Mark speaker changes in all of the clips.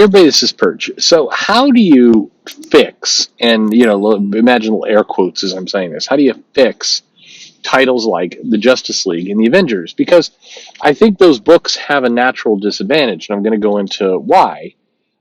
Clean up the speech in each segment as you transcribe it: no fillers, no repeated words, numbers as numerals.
Speaker 1: Everybody, this is Perch. So, how do you fix, and imagine little air quotes as I'm saying this, how do you fix titles like the Justice League and the Avengers? Because I think those books have a natural disadvantage, and I'm going to go into why.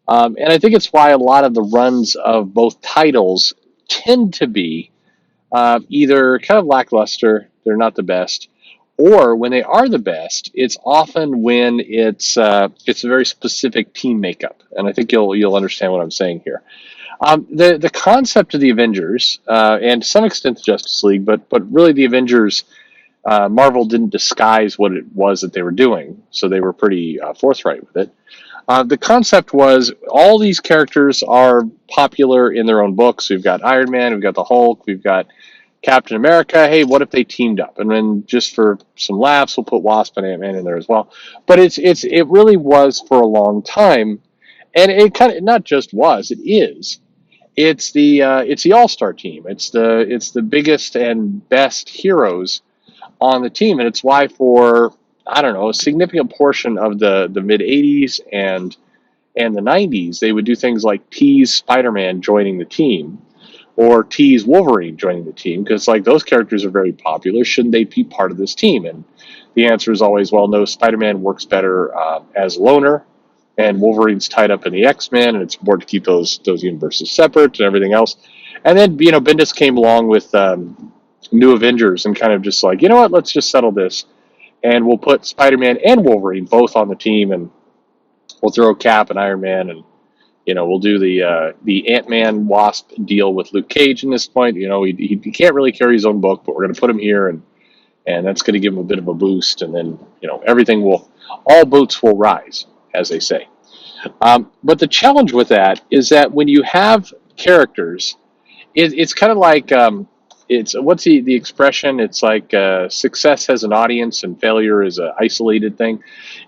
Speaker 1: And I think it's why a lot of the runs of both titles tend to be either kind of lackluster, they're not the best, or when they are the best, it's often when it's a very specific team makeup, and I think you'll understand what I'm saying here. The concept of the Avengers, and to some extent the Justice League, but really the Avengers, Marvel didn't disguise what it was that they were doing, so they were pretty forthright with it. The concept was all these characters are popular in their own books. We've got Iron Man, we've got the Hulk, we've got Captain America. Hey, what if they teamed up? And then just for some laughs, we'll put Wasp and Ant-Man in there as well. But it really was for a long time, and it kind of not just was, it is. It's the all-star team. It's the biggest and best heroes on the team, and it's why for I don't know a significant portion of the mid '80s and the '90s they would do things like tease Spider-Man joining the team or tease Wolverine joining the team because like those characters are very popular. Shouldn't they be part of this team? And the answer is always, well, no. Spider-Man works better as a loner, and Wolverine's tied up in the X-Men, and it's important to keep those universes separate and everything else. And then Bendis came along with New Avengers and kind of just like, you know what, let's just settle this, and we'll put Spider-Man and Wolverine both on the team, and we'll throw Cap and Iron Man, and we'll do the Ant-Man Wasp deal with Luke Cage. In this point, he can't really carry his own book, but we're going to put him here, and that's going to give him a bit of a boost, and then everything all boats will rise, as they say. But the challenge with that is that when you have characters, it's kind of like it's what's the expression? It's like success has an audience and failure is an isolated thing.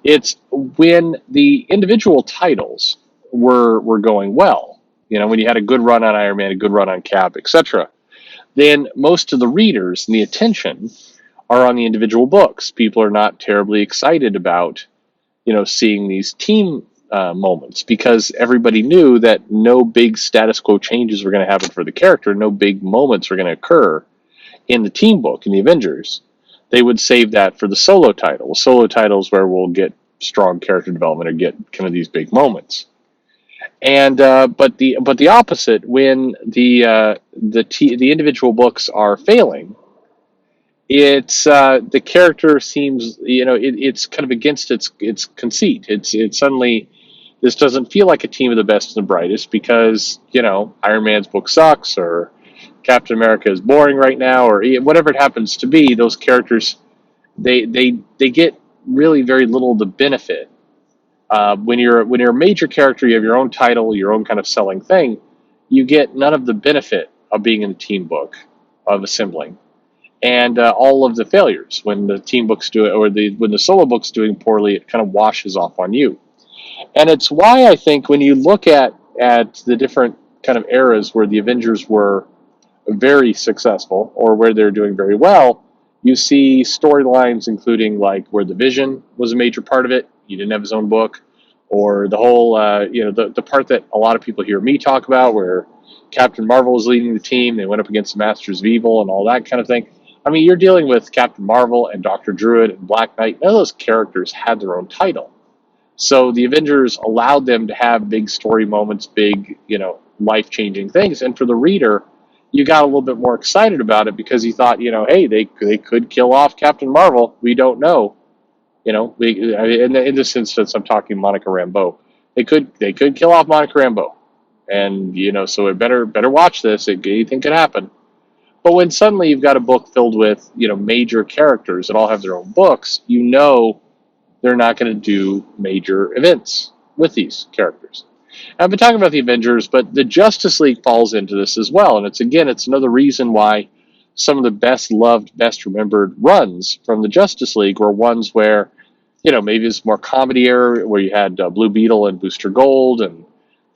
Speaker 1: It's when the individual titles were going well. When you had a good run on Iron Man, a good run on Cap, etc. Then most of the readers and the attention are on the individual books. People are not terribly excited about seeing these team moments because everybody knew that no big status quo changes were going to happen for the character. No big moments were going to occur in the team book in the Avengers. They would save that for the solo title. Solo titles where we'll get strong character development or get kind of these big moments. But the opposite, when the individual books are failing, it's the character seems it's kind of against its conceit. It's suddenly this doesn't feel like a team of the best and the brightest because Iron Man's book sucks or Captain America is boring right now or whatever it happens to be. Those characters they get really very little of the benefit. When you're a major character, you have your own title, your own kind of selling thing. You get none of the benefit of being in the team book of assembling, and all of the failures when the team book's doing or when the solo book's doing poorly, it kind of washes off on you. And it's why I think when you look at the different kind of eras where the Avengers were very successful or where they're doing very well, you see storylines including like where the Vision was a major part of it. He didn't have his own book, or the whole the part that a lot of people hear me talk about where Captain Marvel was leading the team. They went up against the Masters of Evil and all that kind of thing. I mean, you're dealing with Captain Marvel and Dr. Druid and Black Knight. None of those characters had their own title. So the Avengers allowed them to have big story moments, big, life-changing things. And for the reader, you got a little bit more excited about it because you thought, hey, they could kill off Captain Marvel. We don't know. In this instance, I'm talking Monica Rambeau. They could kill off Monica Rambeau. And, so we better watch this. Anything could happen. But when suddenly you've got a book filled with, major characters that all have their own books, they're not going to do major events with these characters. And I've been talking about the Avengers, but the Justice League falls into this as well. And it's another reason why some of the best loved, best remembered runs from the Justice League were ones where, maybe it's more comedy era where you had Blue Beetle and Booster Gold and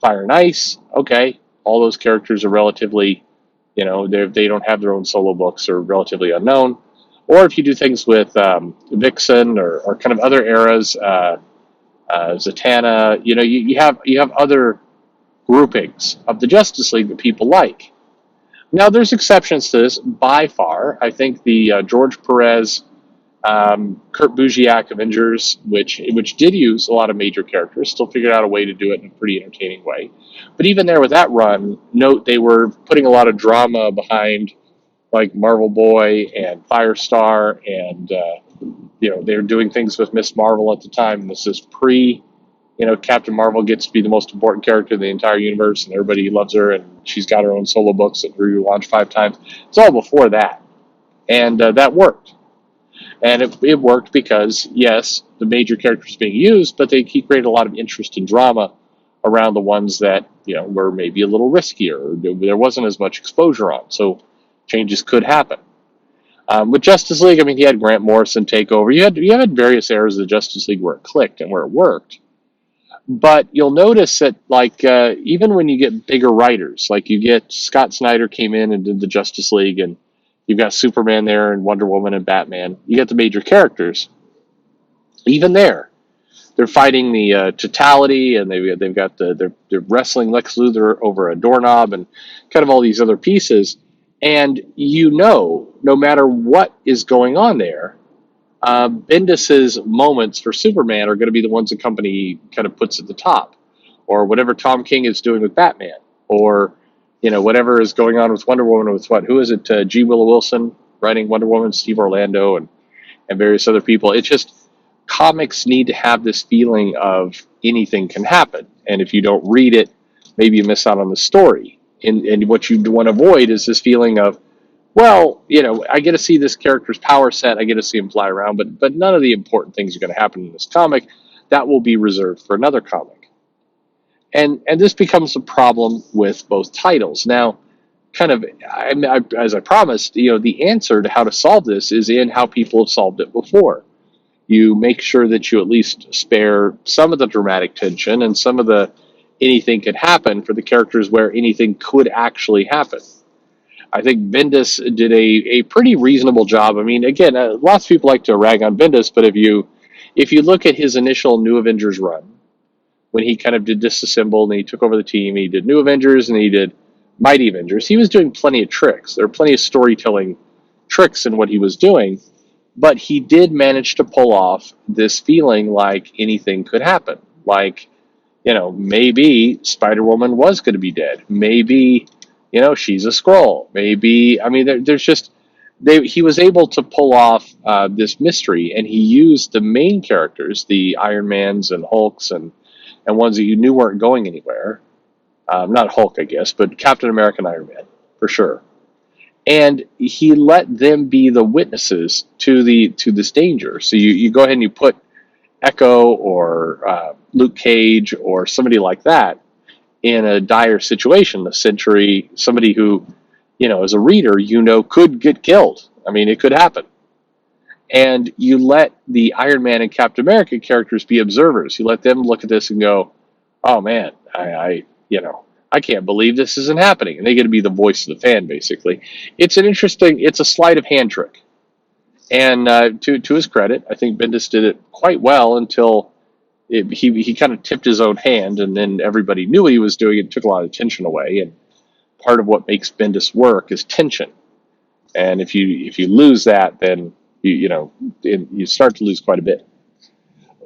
Speaker 1: Fire and Ice. Okay, all those characters are relatively, they don't have their own solo books or relatively unknown. Or if you do things with Vixen or kind of other eras, Zatanna. You have other groupings of the Justice League that people like. Now, there's exceptions to this by far. I think the George Perez, Kurt Busiek Avengers, which did use a lot of major characters, still figured out a way to do it in a pretty entertaining way. But even there with that run, note they were putting a lot of drama behind like Marvel Boy and Firestar, and they were doing things with Miss Marvel at the time. This is pre, Captain Marvel gets to be the most important character in the entire universe, and everybody loves her, and she's got her own solo books that relaunched 5 times. It's all before that, and that worked. And it worked because, yes, the major characters being used, but they created a lot of interest and drama around the ones that were maybe a little riskier, or there wasn't as much exposure on. So changes could happen. With Justice League, I mean, you had Grant Morrison take over. You had various eras of the Justice League where it clicked and where it worked. But you'll notice that, like, even when you get bigger writers, like you get Scott Snyder came in and did the Justice League, and you've got Superman there and Wonder Woman and Batman. You get the major characters. Even there, they're fighting the totality, and they've got they're wrestling Lex Luthor over a doorknob, and kind of all these other pieces. And no matter what is going on there, Bendis's moments for Superman are going to be the ones the company kind of puts at the top, or whatever Tom King is doing with Batman, or whatever is going on with Wonder Woman with who is it? G. Willow Wilson writing Wonder Woman, Steve Orlando, and various other people. It's just comics need to have this feeling of anything can happen, and if you don't read it, maybe you miss out on the story. And what you want to avoid is this feeling of, well, I get to see this character's power set. I get to see him fly around, but none of the important things are going to happen in this comic. That will be reserved for another comic. And this becomes a problem with both titles. Now, kind of, as I promised, the answer to how to solve this is in how people have solved it before. You make sure that you at least spare some of the dramatic tension and some of the anything could happen for the characters where anything could actually happen. I think Bendis did a pretty reasonable job. I mean, again, lots of people like to rag on Bendis, but if you look at his initial New Avengers run, when he kind of did Disassemble and he took over the team, he did New Avengers and he did Mighty Avengers. He was doing plenty of tricks. There were plenty of storytelling tricks in what he was doing, but he did manage to pull off this feeling like anything could happen. Like, maybe Spider-Woman was going to be dead. Maybe she's a Skrull. Maybe, I mean, there's just, he was able to pull off this mystery, and he used the main characters, the Iron Mans and Hulks and ones that you knew weren't going anywhere. Not Hulk, I guess, but Captain America and Iron Man, for sure. And he let them be the witnesses to this danger. So you go ahead and you put Echo or Luke Cage or somebody like that in a dire situation, a Sentry, somebody who, as a reader, could get killed. I mean, it could happen. And you let the Iron Man and Captain America characters be observers. You let them look at this and go, oh man, I can't believe this isn't happening. And they get to be the voice of the fan, basically. It's a sleight of hand trick. And to his credit, I think Bendis did it quite well until he kind of tipped his own hand, and then everybody knew what he was doing. It took a lot of tension away, and part of what makes Bendis work is tension. And if you lose that, then you start to lose quite a bit.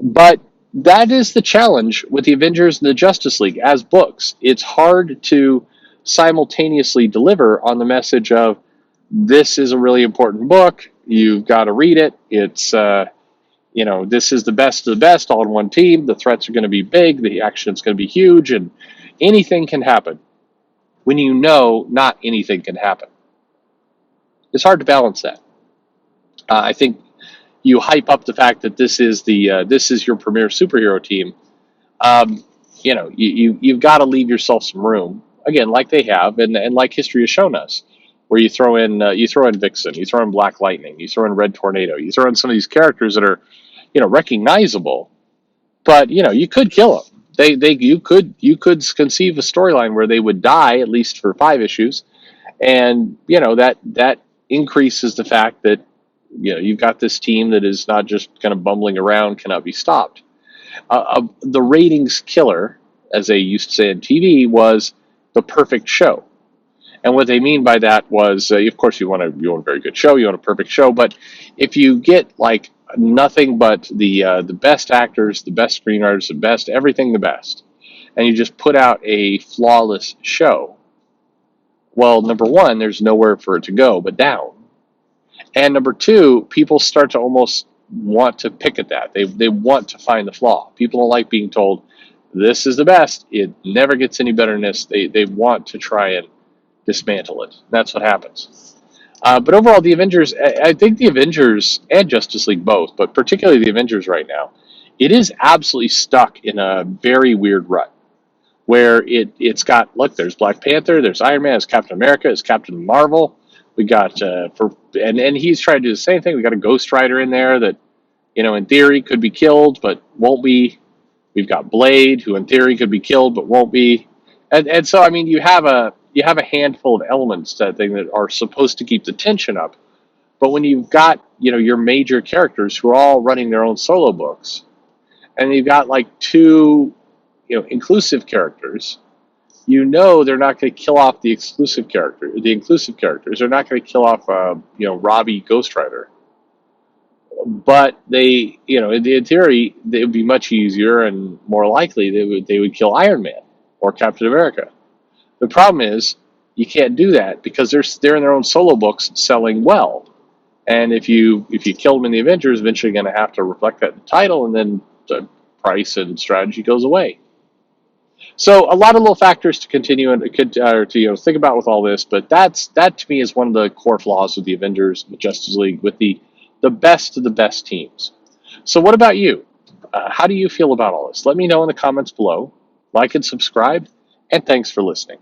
Speaker 1: But that is the challenge with the Avengers and the Justice League as books. It's hard to simultaneously deliver on the message of, this is a really important book. You've got to read it. It's this is the best of the best all in one team. The threats are going to be big. The action is going to be huge, and anything can happen. When not anything can happen. It's hard to balance that. I think you hype up the fact that this is your premier superhero team. You've got to leave yourself some room, again, like they have, and like history has shown us, where you throw in Vixen, you throw in Black Lightning, you throw in Red Tornado, you throw in some of these characters that are recognizable, but you could kill them. You could conceive a storyline where they would die at least for 5 issues, and that increases the fact that you've got this team that is not just kind of bumbling around, cannot be stopped. The ratings killer, as they used to say on TV, was the perfect show. And what they mean by that was, of course, you want a very good show, you want a perfect show, but if you get like nothing but the best actors, the best screenwriters, the best everything, the best, and you just put out a flawless show, well, number one, there's nowhere for it to go but down, and number two, people start to almost want to pick at that. They want to find the flaw. People don't like being told this is the best. It never gets any better than this. They want to try and dismantle it. That's what happens. But overall, the Avengers, I think the Avengers and Justice League both, but particularly the Avengers right now, it is absolutely stuck in a very weird rut where it's got, look, there's Black Panther, there's Iron Man, there's Captain America, there's Captain Marvel. We got and he's trying to do the same thing. We got a Ghost Rider in there that, in theory could be killed but won't be. We've got Blade, who in theory could be killed but won't be. And so I mean you have a handful of elements to that thing that are supposed to keep the tension up. But when you've got, your major characters who are all running their own solo books, and you've got like two, inclusive characters, they're not going to kill off the exclusive character, the inclusive characters. They're not going to kill off, Robbie Ghost Rider. But they, in theory, it would be much easier and more likely they would kill Iron Man or Captain America. The problem is you can't do that because they're in their own solo books selling well. And if you kill them in the Avengers, eventually you're going to have to reflect that in the title, and then the price and strategy goes away. So a lot of little factors to continue and to think about with all this, but that to me is one of the core flaws with the Avengers, the Justice League, with the best of the best teams. So what about you? How do you feel about all this? Let me know in the comments below. Like and subscribe, and thanks for listening.